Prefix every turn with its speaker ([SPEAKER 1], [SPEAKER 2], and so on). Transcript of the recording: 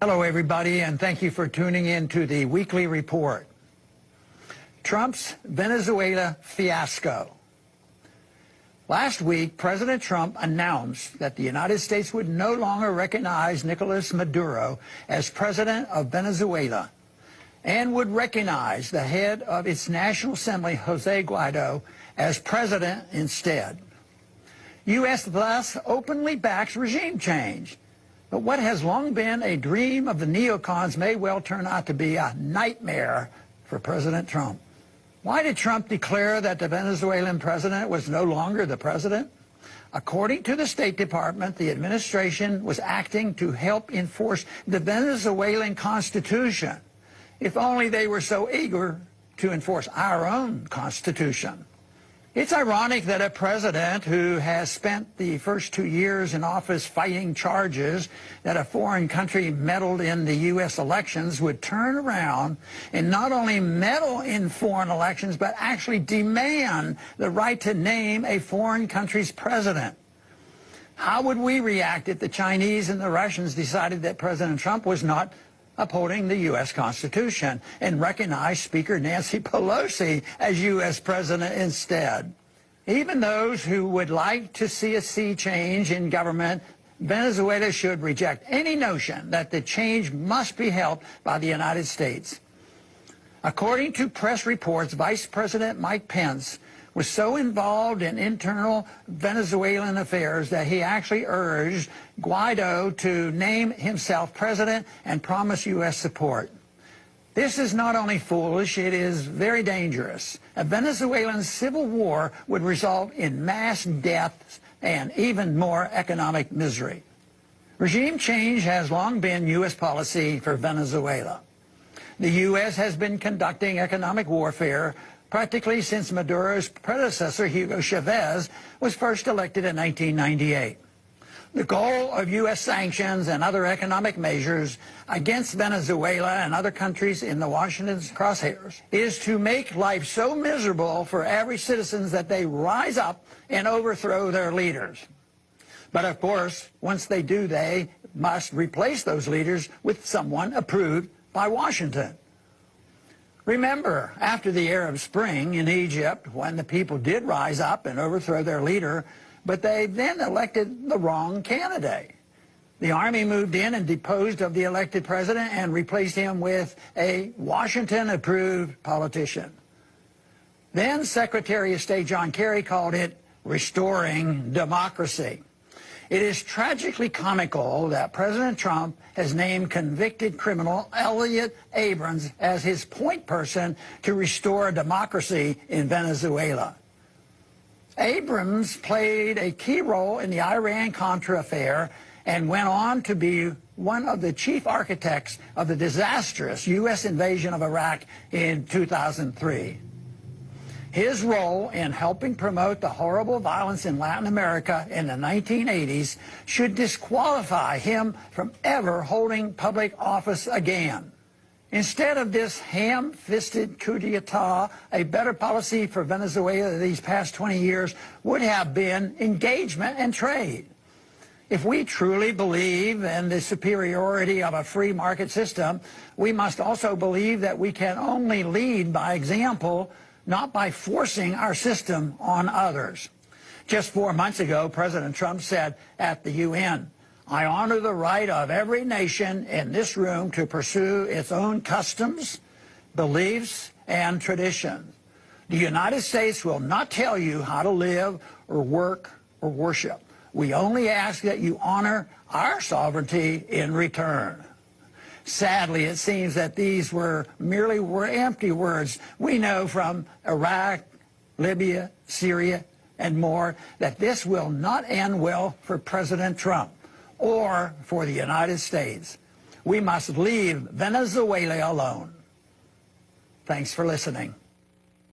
[SPEAKER 1] Hello, everybody, and thank you for tuning in to the weekly report. Trump's Venezuela fiasco. Last week, President Trump announced that the United States would no longer recognize Nicolas Maduro as president of Venezuela and would recognize the head of its National Assembly, Jose Guaidó, as president instead. U.S. thus openly backs regime change. But what has long been a dream of the neocons may well turn out to be a nightmare for President Trump. Why did Trump declare that the Venezuelan president was no longer the president? According to the State Department, the administration was acting to help enforce the Venezuelan Constitution. If only they were so eager to enforce our own Constitution. It's ironic that a president who has spent the first 2 years in office fighting charges that a foreign country meddled in the U.S. elections would turn around and not only meddle in foreign elections, but actually demand the right to name a foreign country's president. How would we react if the Chinese and the Russians decided that President Trump was not upholding the U.S. Constitution and recognized Speaker Nancy Pelosi as U.S. President instead? Even those who would like to see a sea change in government, Venezuela should reject any notion that the change must be helped by the United States. According to press reports, Vice President Mike Pence was so involved in internal Venezuelan affairs that he actually urged Guaidó to name himself president and promise U.S. support. This is not only foolish, it is very dangerous. A Venezuelan civil war would result in mass deaths and even more economic misery. Regime change has long been U.S. policy for Venezuela. The U.S. has been conducting economic warfare practically since Maduro's predecessor, Hugo Chavez, was first elected in 1998. The goal of U.S. sanctions and other economic measures against Venezuela and other countries in the Washington's crosshairs is to make life so miserable for average citizens that they rise up and overthrow their leaders. But of course, once they do, they must replace those leaders with someone approved by Washington. Remember, after the Arab Spring in Egypt, when the people did rise up and overthrow their leader, but they then elected the wrong candidate. The army moved in and deposed of the elected president and replaced him with a Washington-approved politician. Then Secretary of State John Kerry called it restoring democracy. It is tragically comical that President Trump has named convicted criminal Elliot Abrams as his point person to restore democracy in Venezuela. Abrams played a key role in the Iran-Contra affair and went on to be one of the chief architects of the disastrous U.S. invasion of Iraq in 2003. His role in helping promote the horrible violence in Latin America in the 1980s should disqualify him from ever holding public office again. Instead of this ham-fisted coup d'etat, a better policy for Venezuela these past 20 years would have been engagement and trade. If we truly believe in the superiority of a free market system, we must also believe that we can only lead by example, not by forcing our system on others. Just 4 months ago, President Trump said at the UN, "I honor the right of every nation in this room to pursue its own customs, beliefs, and traditions. The United States will not tell you how to live or work or worship. We only ask that you honor our sovereignty in return." Sadly, it seems that these were merely empty words. We know from Iraq, Libya, Syria, and more that this will not end well for President Trump or for the United States. We must leave Venezuela alone. Thanks for listening.